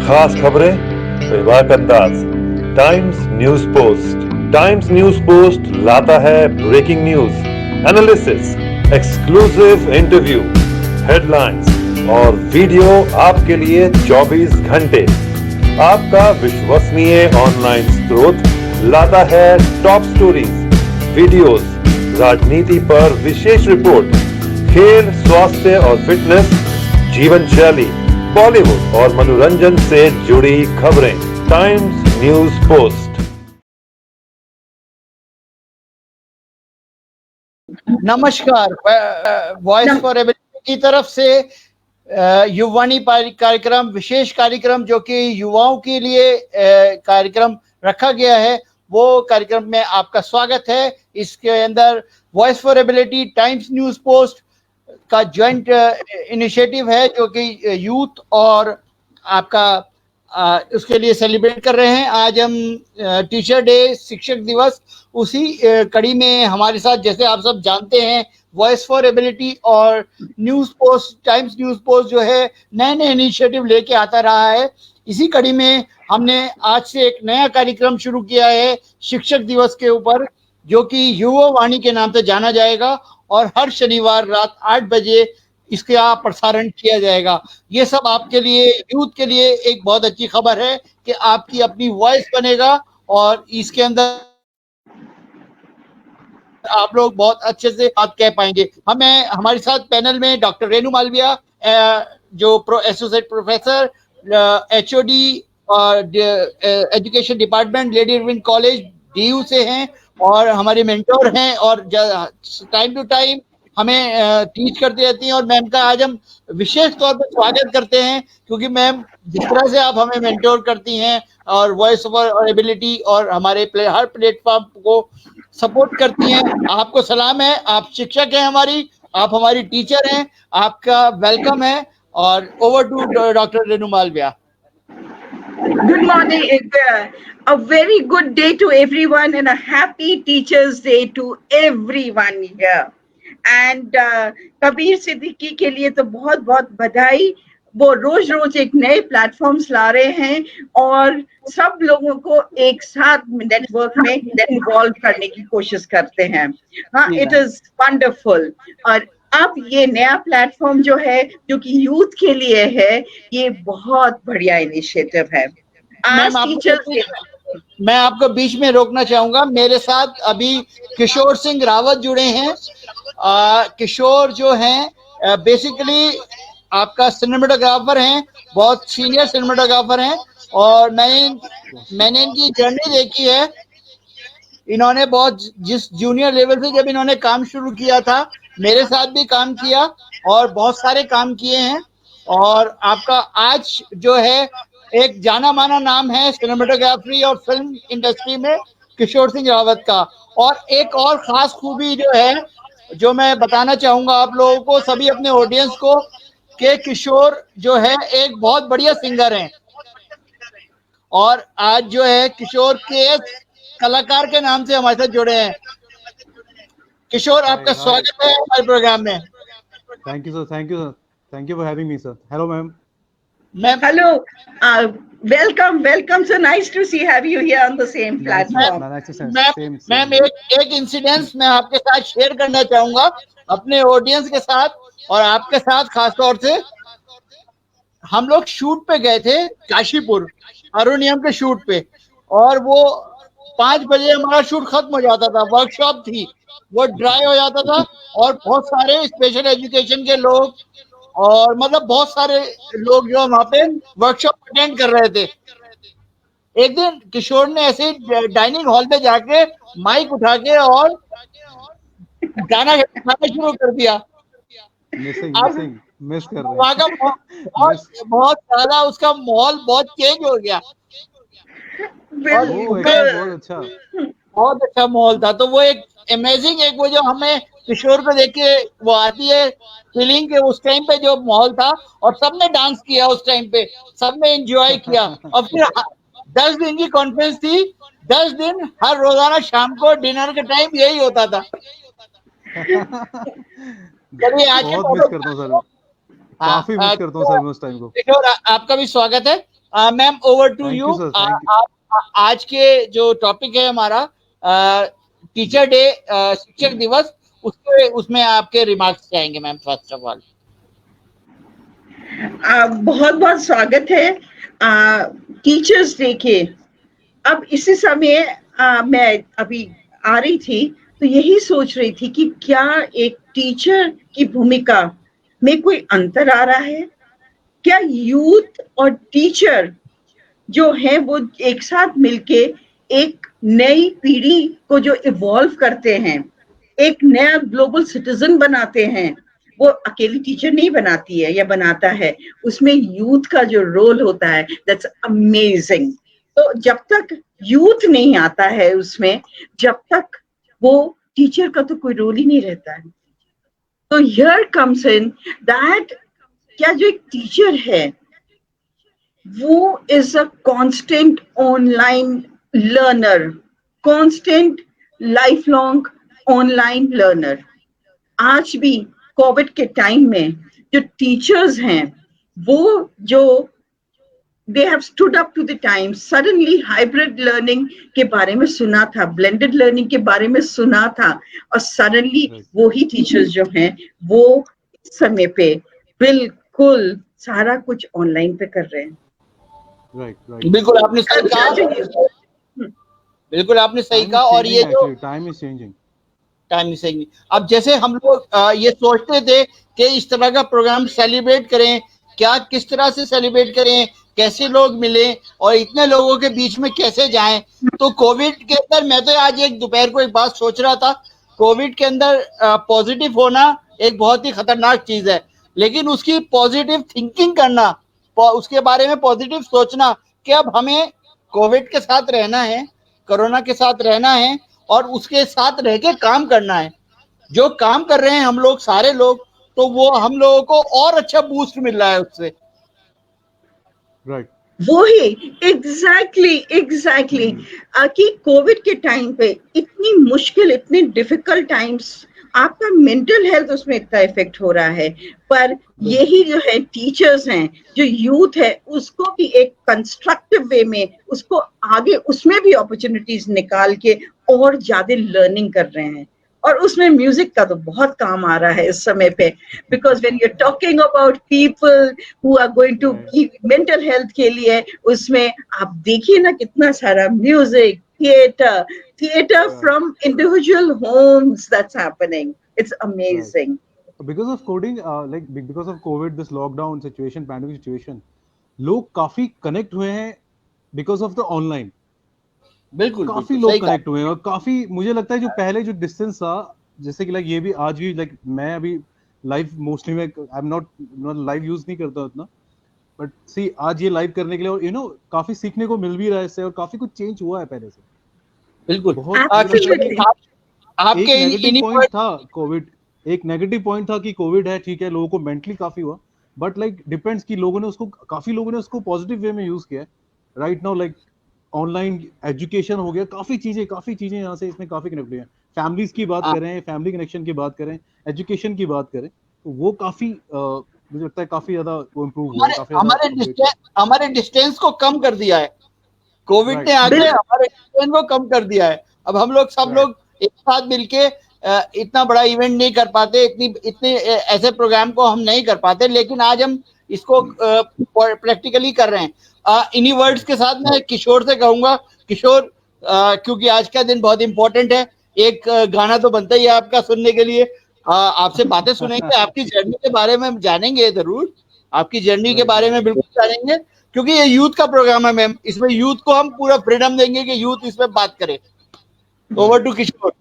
खास खबरें, बेबाक अंदाज। Times News Post. Times News Post लाता है breaking news, analysis, exclusive interview, headlines और वीडियो आपके लिए 24 घंटे। आपका विश्वसनीय ऑनलाइन स्रोत लाता है टॉप स्टोरीज, वीडियोस, राजनीति पर विशेष रिपोर्ट, खेल, स्वास्थ्य और फिटनेस, जीवन शैली, बॉलीवुड और मनोरंजन से जुड़ी खबरें। Times News post. नमस्कार। वॉइस फॉर एबिलिटी की तरफ से युवानी कार्यक्रम, विशेष कार्यक्रम जो कि युवाओं के लिए कार्यक्रम रखा गया है, वो कार्यक्रम में आपका स्वागत है। इसके अंदर voice for ability times News post का ज्वाइंट इनिशिएटिव है जो कि यूथ और आपका उसके लिए सेलिब्रेट कर रहे हैं। आज हम टीचर डे, शिक्षक दिवस, उसी कड़ी में हमारे साथ, जैसे आप सब जानते हैं, वॉइस फॉर एबिलिटी और news Post, Times News post जो है नए नए इनिशिएटिव लेके आता रहा है। इसी कड़ी में हमने आज से एक नया कार्यक्रम शुरू किया है शिक्षक दिवस के ऊपर, जो कि युवा वाणी के नाम से जाना जाएगा और हर शनिवार रात 8 बजे इसका प्रसारण किया जाएगा। ये सब आपके लिए, यूथ के लिए एक बहुत अच्छी खबर है कि आपकी अपनी वॉइस बनेगा और इसके अंदर आप लोग बहुत अच्छे से बात कह पाएंगे। हमें हमारे साथ पैनल में डॉक्टर रेणु मालविया, जो associate professor HOD education department, lady Irwin college DU से हैं और हमारे मेंटोर हैं और टाइम टू टाइम हमें टीच करती रहती हैं। और मैम का आज हम विशेष तौर पर स्वागत करते हैं, क्योंकि मैम जिस तरह से आप हमें मेंटोर करती हैं और वॉइस और एबिलिटी और हमारे हर प्लेटफॉर्म को सपोर्ट करती हैं, आपको सलाम है। आप शिक्षक हैं हमारी, आप हमारी टीचर हैं, आपका वेलकम है। और over to doctor Renu Malviya. Good morning. A very good day to everyone and a happy Teachers Day to everyone here. And Kabir Siddiqui के लिए तो बहुत बहुत बधाई। वो रोज रोज एक नए प्लेटफॉर्म्स ला रहे हैं और सब लोगों को एक साथ नेटवर्क में इन्वॉल्व करने की कोशिश करते हैं। हाँ, इट इज वंडरफुल। और अब ये नया प्लेटफॉर्म जो है, जो कि यूथ के लिए है, ये बहुत बढ़िया इनिशिएटिव है। आज मैं आपको बीच में रोकना चाहूंगा। मेरे साथ अभी किशोर सिंह रावत जुड़े हैं। किशोर जो हैं बेसिकली आपका सिनेमेटोग्राफर हैं, बहुत सीनियर सिनेमेटोग्राफर हैं और मैंने इनकी जर्नी देखी है। इन्होंने बहुत, जिस जूनियर लेवल से जब इन्होंने काम शुरू किया था, मेरे साथ भी काम किया और बहुत सारे काम किए हैं। और आपका आज जो है एक जाना माना नाम है सिनेमेटोग्राफी और फिल्म इंडस्ट्री में, किशोर सिंह रावत का। और एक और खास खूबी जो है, जो मैं बताना चाहूंगा आप लोगों को, सभी अपने ऑडियंस को, कि किशोर जो है एक बहुत बढ़िया सिंगर हैं। और आज जो है किशोर के कलाकार के नाम से हमारे साथ जुड़े हैं। किशोर, आपका स्वागत है हमारे प्रोग्राम में। Thank you sir, thank you for having me sir. Hello ma'am. Hello, welcome. So nice to have you here on the same platform. Ma'am एक इंसिडेंस मैं आपके साथ शेयर करना चाहूंगा अपने ऑडियंस के साथ और आपके साथ खास तौर से। हम लोग शूट पे गए थे काशीपुर, अरुणियम के शूट पे, और वो 5 बजे हमारा शूट खत्म हो जाता था। वर्कशॉप थी, वो ड्राई हो जाता था और बहुत सारे स्पेशल एजुकेशन के लोग और मतलब बहुत सारे लोग जो वहां पे वर्कशॉप अटेंड कर रहे थे। एक दिन किशोर ने ऐसे डाइनिंग हॉल में जाके माइक उठा के और गाना शुरू कर दिया। मिस कर रहे हैं। बहुत ज्यादा उसका माहौल बहुत चेंज हो गया। बहुत अच्छा माहौल था। तो वो एक अमेजिंग, एक वो जो हमें किशोर को देख के वो आती है फीलिंग के, उस टाइम पे जो माहौल था और सबने डांस किया उस टाइम पे, सबने एंजॉय किया। और फिर 10 दिन की कॉन्फ्रेंस थी, 10 दिन हर रोजाना शाम को डिनर के टाइम यही होता था। चलिए आज बहुत मिस करता हूं सर, काफी मिस करता हूं सर मैं उस टाइम को। किशोर, आपका भी स्वागत है। Ma'am over to Thank you. you, sir. Thank you. आप आज के जो टॉपिक है हमारा टीचर डे, शिक्षक दिवस, उसके उसमें आपके रिमार्क्स जाएंगे मैम। फर्स्ट ऑफ ऑल बहुत बहुत स्वागत है टीचर्स डे के। अब इसी समय मैं अभी आ रही थी तो यही सोच रही थी कि क्या एक टीचर की भूमिका में कोई अंतर आ रहा है? क्या यूथ और टीचर जो है वो एक साथ मिलके एक नई पीढ़ी को जो इवॉल्व करते हैं, एक नया ग्लोबल सिटीजन बनाते हैं, वो अकेली टीचर नहीं बनाती है या बनाता है, उसमें यूथ का जो रोल होता है, दैट्स अमेजिंग। तो जब तक यूथ नहीं आता है उसमें, जब तक वो टीचर का तो कोई रोल ही नहीं रहता है। तो हियर कम्स इन दैट क्या जो एक टीचर है वो is a constant online learner, constant life long online learner. आज भी कोविड के टाइम में जो टीचर्स हैं वो जो they have stood up to the time, suddenly hybrid learning के बारे में सुना था, blended learning के बारे में सुना था, और suddenly वो ही टीचर्स जो हैं वो इस समय पे बिल्कुल सारा कुछ ऑनलाइन पे कर रहे हैं। Right, right. बिल्कुल आपने सही कहा, बिल्कुल आपने सही Time कहा। is और ये changing, जो actually. Time is changing. Time missing, अब जैसे हम लोग ये सोचते थे कि इस तरह का प्रोग्राम सेलिब्रेट करें, क्या किस तरह से सेलिब्रेट करें, कैसे लोग मिले और इतने लोगों के बीच में कैसे जाएं। तो कोविड के अंदर मैं तो आज एक दोपहर को एक बात सोच रहा था, कोविड के अंदर पॉजिटिव होना एक बहुत ही खतरनाक चीज है, लेकिन उसकी पॉजिटिव थिंकिंग करना, उसके बारे में पॉजिटिव सोचना कि अब हमें कोविड के साथ रहना है, कोरोना के साथ रहना है और उसके साथ रह के काम करना है। जो काम कर रहे हैं हम लोग सारे लोग, तो वो हम लोगों को और अच्छा बूस्ट मिल रहा है उससे। Right. वही एग्जैक्टली कि कोविड के टाइम पे इतनी मुश्किल, इतने डिफिकल्ट टाइम्स, आपका मेंटल हेल्थ उसमें इतना इफेक्ट हो रहा है, पर यही जो है टीचर्स हैं, जो यूथ है, उसको भी एक कंस्ट्रक्टिव वे में उसको आगे उसमें भी अपॉर्चुनिटीज निकाल के और ज्यादा लर्निंग कर रहे हैं। और उसमें म्यूजिक का तो बहुत काम आ रहा है इस समय पे, because when you are talking about people who are going to की मेंटल हेल्थ के लिए, उसमें आप देखिए ना कितना सारा music, theater from individual homes that's happening. It's Right. amazing. Because of coding, because of COVID, this lockdown situation, pandemic situation, लोग काफी कनेक्ट हुए हैं because of the online. बिल्कुल काफी बिल्कुल लोग सही कहा। कनेक्ट हुए हैं और काफी मुझे लगता है जो पहले जो डिस्टेंस था, जैसे कि लाइक ये भी आज भी लाइक मैं अभी लाइव मोस्टली मैं I am not live use नहीं करता उतना, बट सी आज ये लाइव करने के लिए और काफी सीखने को मिल भी रहा है इससे और काफी कुछ चेंज हुआ है पहले से। बिल्कुल बहुत मुझे लगता है कि आपके एक नेगेटिव इन्हीं पॉइंट था कोविड, एक नेगेटिव पॉइंट था कि कोविड है, ठीक है, लोगों को मेंटली काफी हुआ, बट लाइक डिपेंड्स कि लोगों ने उसको, काफी लोगों ने उसको पॉजिटिव वे में यूज किया। Right now like online education हो गया, काफी चीजें यहाँ से इसमें काफी कनेक्ट हुई हैं। फैमिलीज की बात करें, फैमिली कनेक्शन की बात करें, एजुकेशन की बात करें, तो वो काफी मुझे लगता है काफी ज्यादा वो इम्प्रूव हुआ है, काफी ज्यादा हमारे डिस्टेंस को कम कर दिया है कोविड ने आके, हमारे डिस्टेंस को कम कर दिया है। अब हम लोग सब लोग एक साथ मिलके इतना बड़ा इवेंट नहीं कर पाते, इतने ऐसे प्रोग्राम को हम नहीं कर पाते, लेकिन आज हम इसको प्रैक्टिकली कर रहे हैं। इन्हीं वर्ड्स के साथ मैं किशोर से कहूंगा, किशोर क्योंकि आज का दिन बहुत इंपॉर्टेंट है, एक गाना तो बनता ही है आपका सुनने के लिए। आपसे बातें सुनेंगे, आपकी जर्नी के बारे में जानेंगे, जरूर आपकी जर्नी के बारे में बिल्कुल जानेंगे, क्योंकि ये यूथ का प्रोग्राम है मैम, इसमें यूथ को हम पूरा फ्रीडम देंगे कि यूथ इसमें बात करे। ओवर टू किशोर।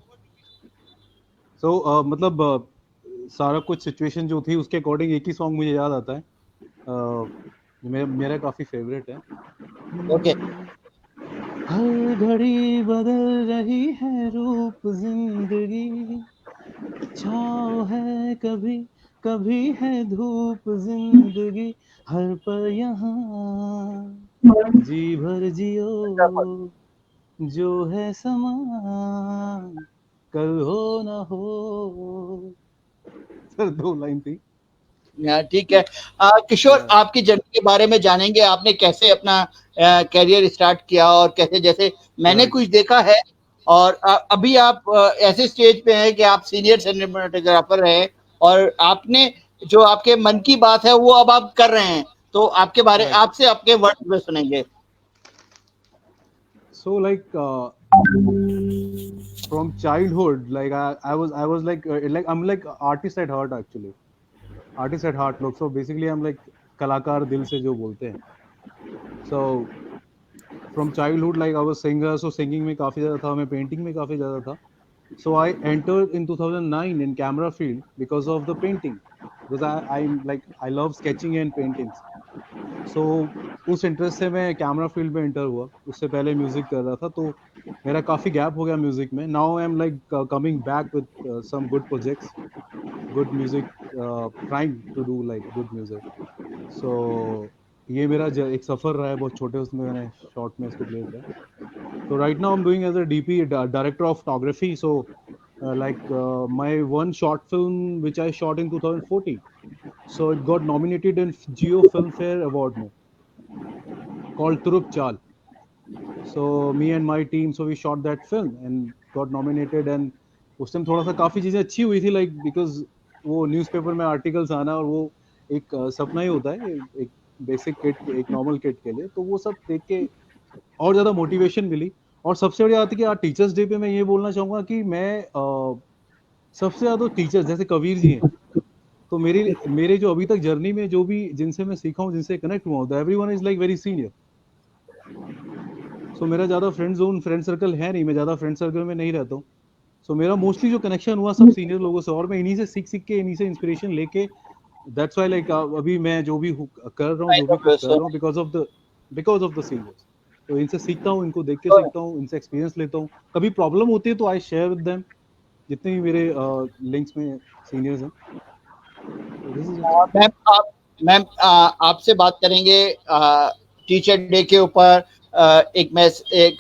सो मतलब सारा कुछ सिचुएशन जो थी उसके अकॉर्डिंग एक ही सॉन्ग मुझे याद आता है, मेरा काफी फेवरेट है। ओके। हर घड़ी बदल रही है रूप जिंदगी, छाँव है कभी कभी है धूप जिंदगी, हर पल यहाँ जी भर जियो, जो है समा कल हो ना हो। सर 2 लाइन थी। ठीक है। किशोर, आपकी जर्नी के बारे में जानेंगे, आपने कैसे अपना करियर स्टार्ट किया और कैसे, जैसे मैंने कुछ देखा है और अभी आप ऐसे स्टेज पे हैं कि आप सीनियर सिनेमेटोग्राफर हैं और आपने जो आपके मन की बात है वो अब आप कर रहे हैं, तो आपके बारे आपसे आपके वर्ड में सुनेंगे। So like from childhood, like I was like I'm like artist at heart actually, artist at heart लोग. So basically I'm like कलाकार दिल से जो बोलते हैं. So from childhood like I was singer, so singing में काफी ज़्यादा था, मैं painting में काफी ज़्यादा था. So I entered in 2009 in camera field because of the painting, because I'm like I love sketching and paintings. So उस इंटरेस्ट से मैं कैमरा फील्ड में एंटर हुआ. उससे पहले म्यूजिक कर रहा था, तो मेरा काफी गैप हो गया म्यूजिक में. Now I am like coming back with some good projects, good music, trying to do like good music. So ये मेरा एक सफर रहा है बहुत छोटे, उसमें मैंने शॉर्ट में इसको प्ले किया. So right now I'm doing as a DP, director of photography. So my one short film which I shot in 2014, so it got nominated in Geo Film Fair Award में, called Turup Chal. So me and my team, so we shot that film and got nominated. And उस time थोड़ा सा काफी चीजें अच्छी हुई थी, like because वो न्यूज़पेपर में आर्टिकल्स आना और वो एक सपना ही होता है एक बेसिक किड, एक नॉर्मल किड के लिए. तो वो सब देख के और ज़्यादा मोटिवेशन मिली. और सबसे बड़ी बात है कि आज टीचर्स डे पे मैं ये बोलना चाहूँगा कि मैं सबसे ज़्यादा टीचर्स जैसे कबीर जी हैं, तो मेरे जो अभी तक जर्नी में जो भी जिनसे मैं सीखा हूँ, जिनसे कनेक्ट हुआ हूँ, everyone is like very senior. So मेरा ज़्यादा फ्रेंड सर्कल है नहीं, मैं ज़्यादा फ्रेंड सर्कल में नहीं रहता हूँ. सो मेरा मोस्टली जो कनेक्शन हुआ सब सीनियर लोगों से, और मैं इन्हीं से सीख के, इन्हीं से इंस्पिरेशन लेके, दैट्स व्हाई लाइक अभी मैं जो भी कर रहा हूँ, जो भी कुछ कर रहा हूँ, बिकॉज ऑफ द सीनियर्स. तो इनसे सीखता हूँ, इनको देख के सीखता हूँ, इनसे एक्सपीरियंस लेता हूँ. कभी प्रॉब्लम होती है तो आई शेयर विद देम, जितने भी मेरे लिंक्स में सीनियर्स हैं. मैम आपसे बात करेंगे टीचर डे के ऊपर. एक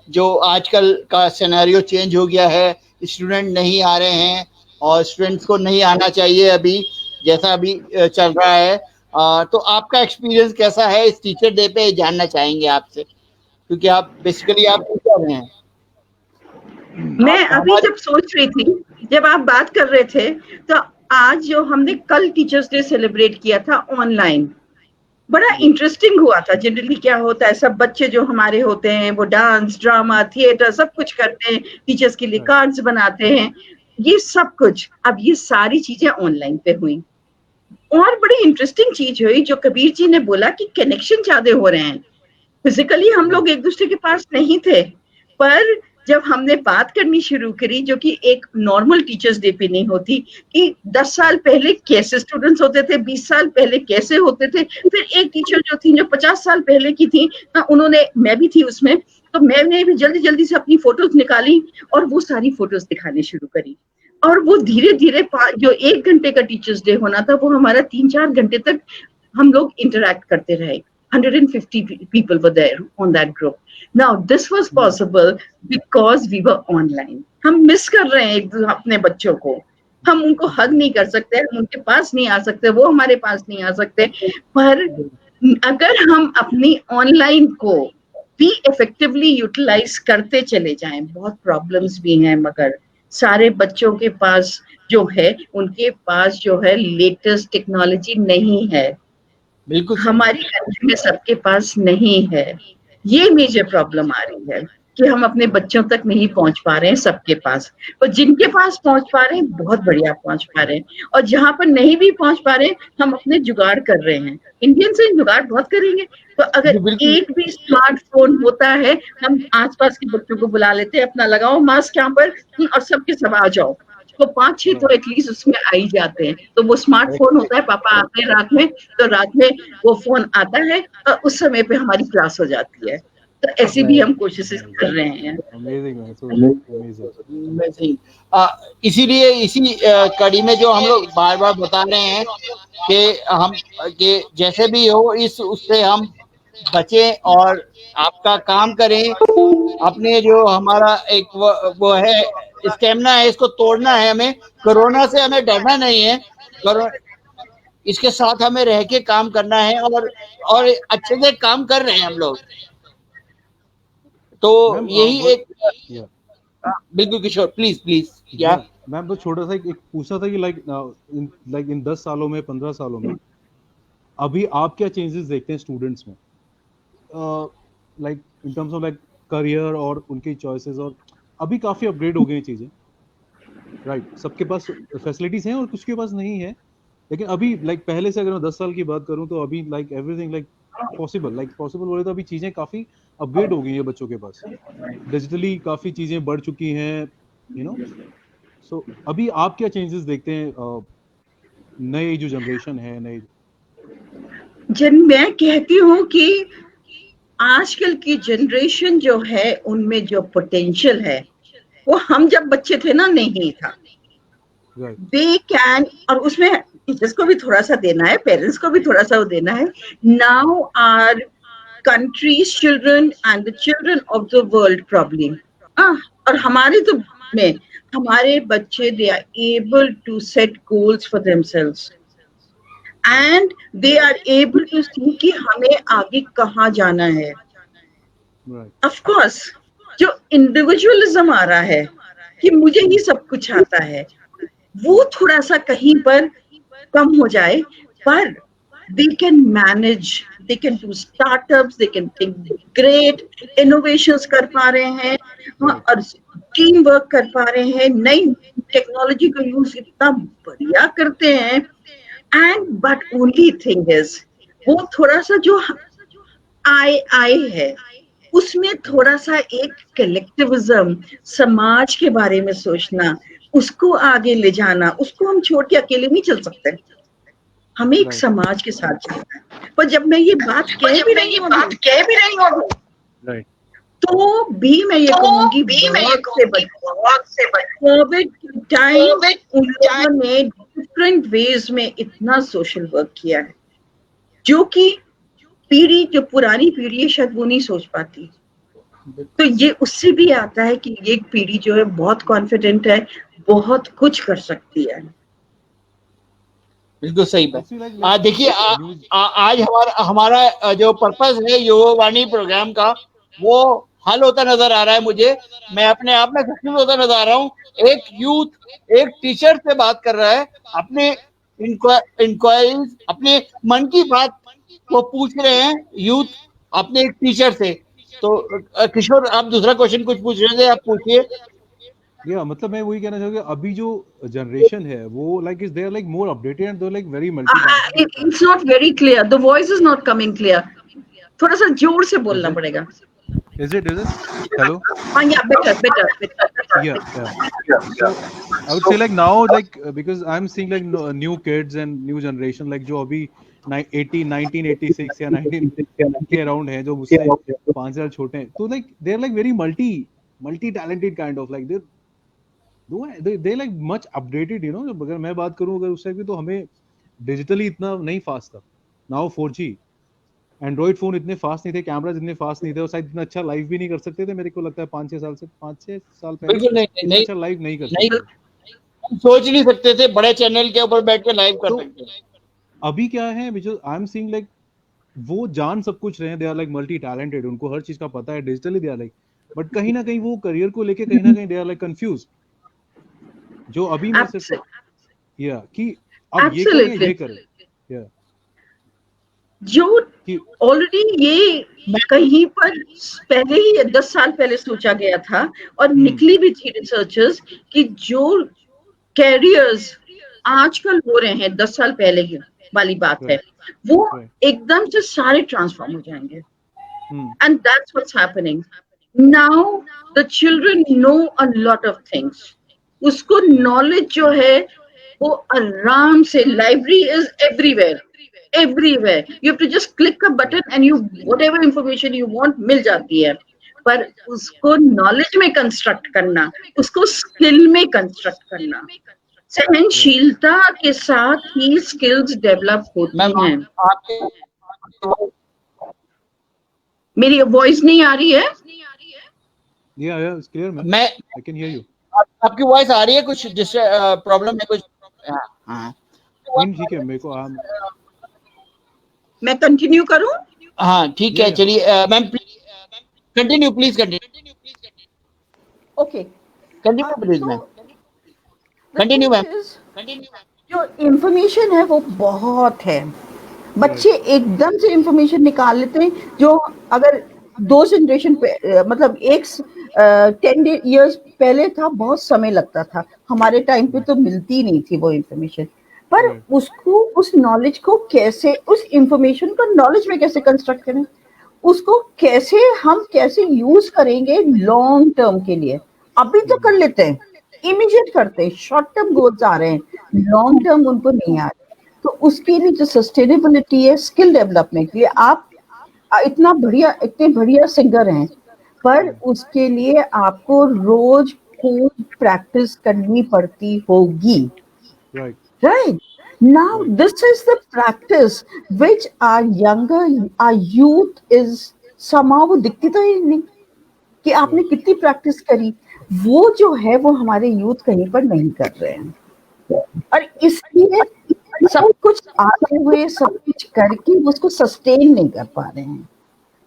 जो आजकल का सिनेरियो चेंज हो गया है, स्टूडेंट नहीं आ रहे हैं और स्टूडेंट्स को नहीं आना चाहिए अभी, जैसा अभी चल रहा है. तो आपका एक्सपीरियंस कैसा है इस टीचर डे पे, जानना चाहेंगे आपसे, क्योंकि आप बेसिकली आप टीचर हैं. मैं अभी जब सोच रही थी, जब आप बात कर रहे थे, तो आज जो हमने कल टीचर्स डे सेलिब्रेट किया था ऑनलाइन, बड़ा इंटरेस्टिंग हुआ था. जनरली क्या होता है, सब बच्चे जो हमारे होते हैं वो डांस, ड्रामा, थिएटर सब कुछ करते हैं, टीचर्स के लिए कार्ड्स बनाते हैं, ये सब कुछ. अब ये सारी चीजें ऑनलाइन पे हुई. और बड़ी इंटरेस्टिंग चीज हुई जो कबीर जी ने बोला कि कनेक्शन ज्यादा हो रहे हैं. फिजिकली हम लोग एक दूसरे के पास नहीं थे, पर जब हमने बात करनी शुरू करी, जो कि एक नॉर्मल टीचर्स डे पे नहीं होती, कि 10 साल पहले कैसे स्टूडेंट्स होते थे, 20 साल पहले कैसे होते थे. फिर एक टीचर जो थी, जो 50 साल पहले की थी, उन्होंने, मैं भी थी उसमें, तो मैंने भी जल्दी जल्दी से अपनी फोटोज निकाली और वो सारी फोटोज दिखानी शुरू करी. और वो धीरे धीरे जो 1 घंटे का टीचर्स डे होना था, वो हमारा 3-4 घंटे तक हम लोग इंटरैक्ट करते रहे. 150 people were there on that group. Now this was possible because we were online. हम मिस कर रहे हैं अपने बच्चों को, हम उनको हग नहीं कर सकते, हम उनके पास नहीं आ सकते, वो हमारे पास नहीं आ सकते. पर अगर हम अपनी ऑनलाइन को भी इफेक्टिवली यूटिलाइज करते चले जाएं, बहुत प्रॉब्लम्स भी हैं, मगर सारे बच्चों के पास जो है, उनके पास जो है लेटेस्ट टेक्नोलॉजी नहीं है. बिल्कुल हमारी कंट्री में सबके पास नहीं है. ये मेजर प्रॉब्लम आ रही है कि हम अपने बच्चों तक नहीं पहुंच पा रहे हैं सबके पास. और जिनके पास पहुंच पा रहे हैं, बहुत बढ़िया पहुंच पा रहे हैं, और जहां पर नहीं भी पहुंच पा रहे हैं, हम अपने जुगाड़ कर रहे हैं. इंडियन से जुगाड़ बहुत करेंगे. तो अगर एक भी स्मार्टफोन होता है, हम आसपास के बच्चों को बुला लेते हैं, अपना लगाओ मास्क यहाँ पर और सबके सब आ जाओ, तो 5-6 तो एटलीस्ट उसमें आ ही जाते हैं. तो वो स्मार्टफोन होता है, पापा आते हैं रात में, तो रात में वो फोन आता है और उस समय पे हमारी क्लास हो जाती है. तो ऐसी भी हम कोशिशें कर रहे हैं. इसीलिए इसी कड़ी में जो हम लोग बार बार बता रहे हैं कि जैसे भी हो, इस उससे हम बचें और आपका काम करें. अपने जो हमारा एक वो है स्टेमिना है, इसको तोड़ना है हमें. कोरोना से हमें डरना नहीं है. इसके साथ हमें रह के काम करना है और अच्छे से काम कर रहे हैं हम लोग। तो मैम, यही एक या बिल्कुल किशोर, प्लीज प्लीज। या मैम, बस छोटा सा एक पूछना था कि लाइक इन 10 सालों में, 15 सालों में अभी आप क्या चेंजेस देखते हैं स्टूडेंट्स में, like in terms of like career और उनकी चॉइसेस? और अभी काफी अपग्रेड हो गई चीजें, राइट? सबके पास फैसिलिटीज हैं और कुछ के पास नहीं है, लेकिन अभी लाइक पहले से अगर मैं 10 साल की बात करूं तो अभी लाइक एवरीथिंग लाइक पॉसिबल बोले तो अभी चीजें काफी अपग्रेड हो गई है बच्चों के पास, डिजिटली काफी चीजें बढ़ चुकी हैं, यू नो। सो अभी आप क्या चेंजेस देखते हैं नई जो जनरेशन है, नई? मैं कहती हूँ कि आजकल की जनरेशन जो है उनमें जो पोटेंशियल है वो हम जब बच्चे थे ना नहीं था। राइट, दे कैन, और उसमें टीचर्स को भी थोड़ा सा देना है, पेरेंट्स को भी थोड़ा सा देना है। Now our country's children and the children of the world probably, और हमारे तो में हमारे बच्चे they are able to set goals for themselves and they are able to see कि हमें आगे कहाँ जाना है। राइट, of course जो individualism आ रहा है कि मुझे ही सब कुछ आता है, वो थोड़ा सा कहीं पर कम हो जाए, पर they can manage, they can do startups, they can think great innovations कर पा रहे हैं, और टीम वर्क कर पा रहे हैं, नई टेक्नोलॉजी को यूज इतना बढ़िया करते हैं। And but only thing is वो थोड़ा सा जो आई है उसमें थोड़ा सा एक कलेक्टिविज्म, समाज के बारे में सोचना, उसको आगे ले जाना, उसको हम छोड़ के अकेले नहीं चल सकते, हमें एक समाज के साथ चलना है। पर जब मैं ये बात कह भी रही हूँ राइट, तो भी मैं ये कहूंगी बहुत से कोविड के टाइम उन लोगों ने डिफरेंट वेज में इतना सोशल वर्क किया है जो कि पीढ़ी, जो पुरानी पीढ़ी है शायद वो नहीं सोच पाती। तो ये उससे भी आता है कि ये पीढ़ी जो है बहुत कॉन्फिडेंट है, बहुत कुछ कर सकती है। बिल्कुल सही बात। देखिए आज हमारा जो पर्पस है युवावाणी प्रोग्राम का वो हल होता नजर आ रहा है मुझे। मैं अपने आप में सक्सेस होता नजर आ रहा हूँ। एक यूथ एक टीचर से बात कर रहा है, अपने इंक्वायरीज, अपने मन की बात वो पूछ रहे हैं यूथ अपने एक टीचर से। तो किशोर, आप दूसरा क्वेश्चन कुछ पूछ रहे थे, आप पूछिए। या मतलब मैं वही कहना चाहूँगा, अभी जो जनरेशन है वो like is they are like more updated and they are like very multi. It's not very clear, the voice is not coming clear, थोड़ा सा जोर से बोलना पड़ेगा। Is it hello? Yeah, better. Yeah. So I would say like now like because I'm seeing like new kids and new generation like जो अभी 1986 या 19 के अराउंड है, जो मुझसे 5 साल छोटे हैं, तो like they're like very multi talented kind of like they like much updated, you know। अगर मैं बात करूं अगर उससे भी, तो हमें डिजिटली इतना नहीं फास्ट था। नाउ 4G, एंड्रॉइड फोन इतने फास्ट नहीं थे, कैमराज इतने फास्ट नहीं थे, और शायद इतना अच्छा लाइव भी नहीं कर सकते थे। मेरे को लगता है 5-6 साल पहले बिल्कुल नहीं अच्छा लाइव नहीं कर सकते, हम सोच नहीं सकते थे बड़े चैनल के ऊपर बैठ के लाइव कर सकते। अभी क्या है, because I am seeing like वो जान सब कुछ रहे हैं, they are like multi talented, उनको हर चीज का पता है, digitally they are like, but कहीं ना कहीं वो करियर को लेके कहीं ना कहीं दे आर लाइक कंफ्यूज। जो अभी मैं सिर्फ या कि अब ये करें या जो ऑलरेडी ये कहीं पर पहले ही 10 साल पहले सोचा गया था और निकली भी थी रिसर्चर्स कि जो कैरियर्स आजकल हो रहे हैं 10 साल पहले की वाली बात है, वो एकदम से सारे ट्रांसफॉर्म हो जाएंगे। And that's what's happening now. The children know a lot of things, उसको नॉलेज जो है वो आराम से, library is everywhere you have to just click a button and you whatever information you want मिल जाती है। पर उसको नॉलेज में कंस्ट्रक्ट करना, उसको स्किल में कंस्ट्रक्ट करना, सहनशीलता के साथ ही स्किल्स डेवलप होती हैं। मेरी वॉइस नहीं आ रही है? या it's clear ma'am, I can hear you. आपकी वॉइस आ रही है, कुछ प्रॉब्लम है कुछ? हाँ, नहीं ठीक है मेरे को मैं कंटिन्यू करूं? हाँ ठीक है, चलिए ma'am continue please, continue okay continue please ma'am, continue ma'am. जो इंफॉर्मेशन है वो बहुत है, बच्चे एकदम से इंफॉर्मेशन निकाल लेते हैं जो अगर 2 जनरेशन पे मतलब 10 इयर्स पहले था, बहुत समय लगता था, हमारे टाइम पे तो मिलती नहीं थी वो इंफॉर्मेशन, पर उसको उस नॉलेज को कैसे, उस इंफॉर्मेशन को नॉलेज में कैसे कंस्ट्रक्ट करें, उसको कैसे हम कैसे यूज करेंगे लॉन्ग टर्म के लिए। अभी तो कर लेते हैं, इमीडिएट करते हैं, शॉर्ट टर्म गोल्स आ रहे हैं, लॉन्ग टर्म उनको नहीं आ रहे। तो उसके लिए जो सस्टेनेबिलिटी है, स्किल डेवलपमेंट के लिए, आप इतने बढ़िया सिंगर हैं, पर उसके लिए आपको रोज खूब प्रैक्टिस करनी पड़ती होगी। Right. Now, this is the practice which our youth is somehow वो दिखती तो ही नहीं कि आपने कितनी प्रैक्टिस करी, वो जो है वो हमारे यूथ कहीं पर नहीं कर रहे हैं, और इसलिए सब कुछ आते हुए सब कुछ करके उसको सस्टेन नहीं कर पा रहे हैं।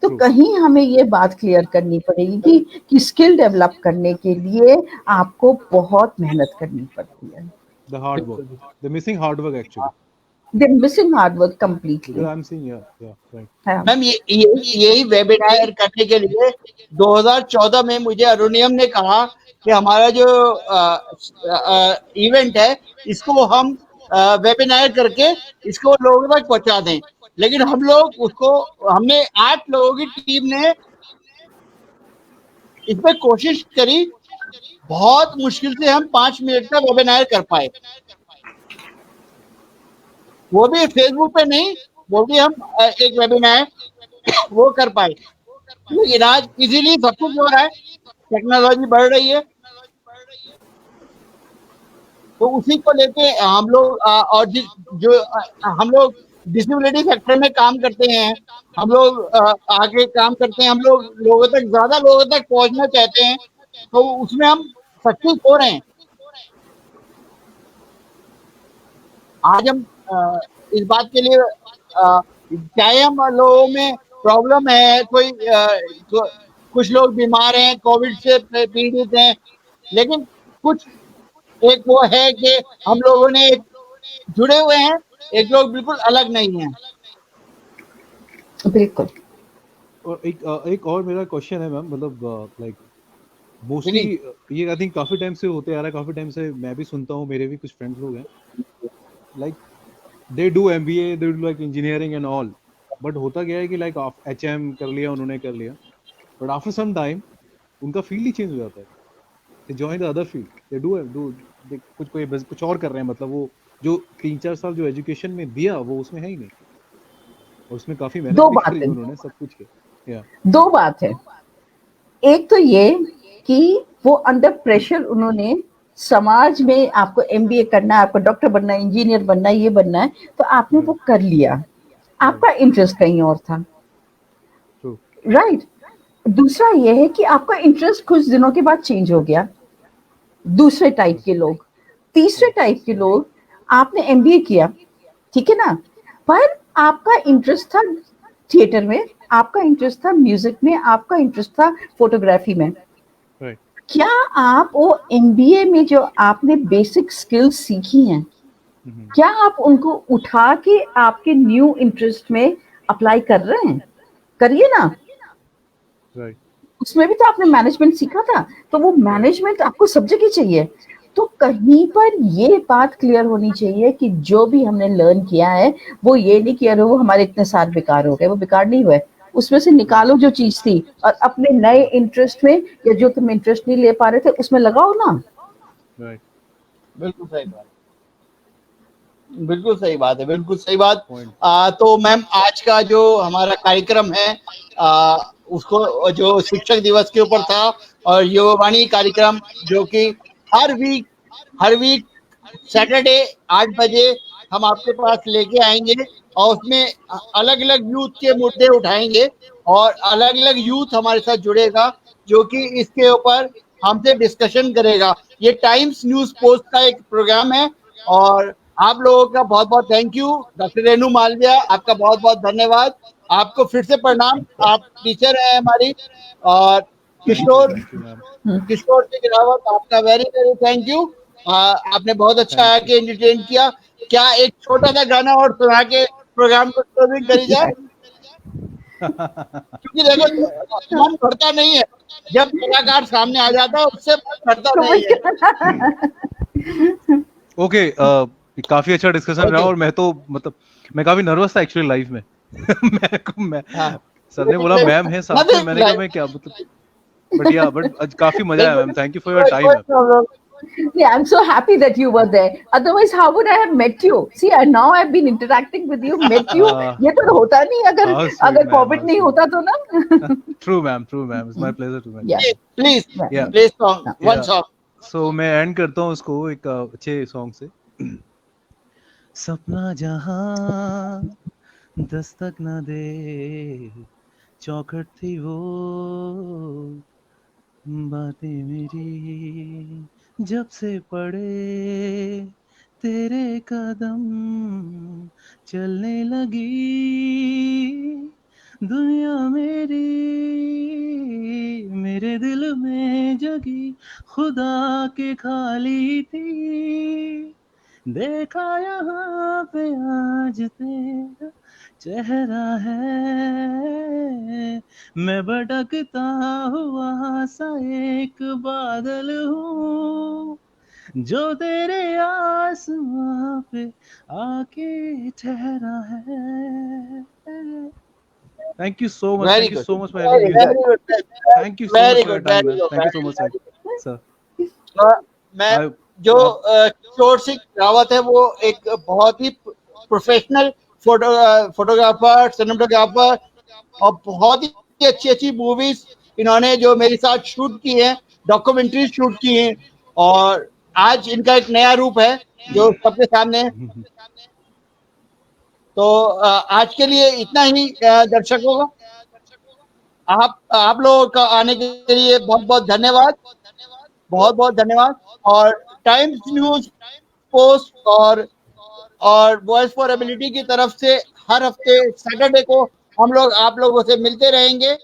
तो कहीं हमें ये बात क्लियर करनी पड़ेगी कि स्किल डेवलप करने के लिए आपको बहुत मेहनत करनी पड़ती है। The hard work, the missing hard work actually. They're missing hard work completely. Yeah, I'm seeing, yeah, right. Ma'am यही वेबिनार करने के लिए 2014 में मुझे अरुणियम ने कहा कि हमारा जो इवेंट है इसको हम वेबिनार करके इसको लोगों तक पहुंचा दें, लेकिन हम लोग उसको, हमने 8 लोगों की टीम ने इसमें कोशिश करी, बहुत मुश्किल से हम 5 मिनट का वेबिनार कर पाए, वो भी फेसबुक पे नहीं, वो भी हम एक वेबिनार वो कर पाए। लेकिन आज इजीली सब कुछ हो रहा है, टेक्नोलॉजी बढ़ रही है, तो उसी को लेके हम लोग और जो हम लोग डिसेबिलिटी सेक्टर में काम करते हैं, हम लोग आगे काम करते हैं, हम लोग लोगों तक, ज्यादा लोगों तक पहुंचना चाहते हैं, तो उसमें हम सक्सेस हो रहे हैं। आज हम इस बात के लिए चाहे हम लोगों में प्रॉब्लम है, कोई कुछ लोग बीमार हैं, कोविड से पीड़ित हैं, लेकिन कुछ एक वो है कि हम लोगों ने जुड़े हुए हैं, एक लोग बिल्कुल अलग नहीं हैं। बिल्कुल। और एक और मेरा क्वेश्चन है मैम, मतलब लाइक मोस्टली ये आई थिंक काफी टाइम से होते आ रहा है, काफी टाइम से मैं भी सुनता हूँ, मेरे भी कुछ फ्रेंड्स लोग हैं, like they do MBA, they do like engineering and all, but होता क्या है कि लाइक HM कर लिया उन्होंने, कर लिया, बट आफ्टर सम टाइम उनका फील्ड ही चेंज हो जाता है, they join the other field, they do कुछ और कर रहे हैं, मतलब वो जो 3-4 साल जो एजुकेशन में दिया वो उसमें है ही नहीं, और उसमें काफी मेहनत भी करी उन्होंने, सब कुछ किया। दो बात है, एक तो ये कि वो अंडर प्रेशर उन्होंने समाज में आपको MBA करना है, आपको डॉक्टर बनना है, इंजीनियर बनना है, ये बनना है, तो आपने वो कर लिया, आपका इंटरेस्ट कहीं और था, राइट। दूसरा ये है कि आपका इंटरेस्ट कुछ दिनों के बाद चेंज हो गया, दूसरे टाइप के लोग, तीसरे टाइप के लोग, आपने MBA किया, ठीक है ना, पर आपका इंटरेस्ट था थिएटर में, आपका इंटरेस्ट था म्यूजिक में, आपका इंटरेस्ट था फोटोग्राफी में, क्या आप वो MBA में जो आपने बेसिक स्किल्स सीखी हैं, क्या आप उनको उठा के आपके न्यू इंटरेस्ट में अप्लाई कर रहे हैं? करिए ना, उसमें भी तो आपने मैनेजमेंट सीखा था, तो वो मैनेजमेंट आपको सब जगह चाहिए। तो कहीं पर ये बात क्लियर होनी चाहिए कि जो भी हमने लर्न किया है वो ये नहीं किया वो हमारे इतने साल बेकार हो गए, वो बेकार नहीं हुए, उसमें से निकालो जो चीज थी और अपने नए इंटरेस्ट में, या जो तुम इंटरेस्ट नहीं ले पा रहे थे उसमें लगाओ ना। बिल्कुल सही बात, बिल्कुल सही बात है, बिल्कुल सही बात। तो मैम आज का जो हमारा कार्यक्रम है उसको जो शिक्षक दिवस के ऊपर था, और युवावाणी कार्यक्रम जो कि हर वीक सैटरडे 8 बजे हम आपके पास लेके आएंगे, और उसमें अलग अलग यूथ के मुद्दे उठाएंगे, और अलग अलग यूथ हमारे साथ जुड़ेगा जो कि इसके ऊपर हमसे डिस्कशन करेगा। ये टाइम्स न्यूज पोस्ट का एक प्रोग्राम है, और आप लोगों का बहुत बहुत thank you. Doctor Renu Malviya, आपका बहुत बहुत धन्यवाद। आपको फिर से प्रणाम, आप टीचर हैं हमारी। और किशोर thank you ma'am. Kishore Singh Rawat, आपका वेरी वेरी थैंक यू। आपने बहुत अच्छा Thank आके एंटरटेन किया। क्या एक छोटा सा गाना और सुना के प्रोग्राम को क्लोजिंग करी जाए? क्योंकि देखो मन भरता नहीं है, जब कलाकार सामने आ जाता है उससे मन भरता नहीं है। ओके, काफी अच्छा डिस्कशन रहा ओके, और मैं तो मतलब मैं काफी नर्वस था एक्चुअली लाइव में। मैं हाँ, सर ने बोला मैम है साथ में, मैंने कहा मैं क्या मतलब, बट आज काफी मजा आया ma'am, thank you for your time कोई ma'am. Problem. Yeah, I'm so happy that you were there. Otherwise, how would I have met you? See, now I've been interacting with you, met you. ये तो होता नहीं अगर how sweet अगर ma'am, COVID how नहीं होता तो ना. True ma'am, it's my pleasure to met. Yeah. Please या प्लीज सॉन्ग, वन या सॉन्ग। सो मैं एंड करता हूँ उसको एक अच्छे सॉन्ग से। सपना जहां दस्तक न दे, चौखट थी वो बातें मेरी, जब से पड़े तेरे कदम चलने लगी दुनिया मेरी, मेरे दिल में जगी खुदा के खाली थी, देखा यहाँ पे आज तेरा चेहरा है, मैं भटकता हुआ सा एक बादल हूँ जो तेरे आसमां पे आके ठहरा है। Thank you so much, very thank you good, so much for having very me sir, very good, thank you so much very for your good, time very ma'am, good, thank you so very much sir. Sir good. मैं आई जो आप किशोर सिंह रावत है वो एक बहुत ही professional photographer, cinematographer, और बहुत ही अच्छी अच्छी मूवीज इन्होंने जो मेरे साथ शूट की है, डॉक्यूमेंट्री शूट की है। और आज इनका एक नया रूप है जो सबके सामने है। तो आज के लिए इतना ही दर्शकों का। आप लोगों का आने के लिए बहुत बहुत धन्यवाद, बहुत बहुत धन्यवाद। और टाइम्स न्यूज पोस्ट और वॉइस फॉर एबिलिटी की तरफ से हर हफ्ते सैटरडे को हम लोग आप लोगों से मिलते रहेंगे।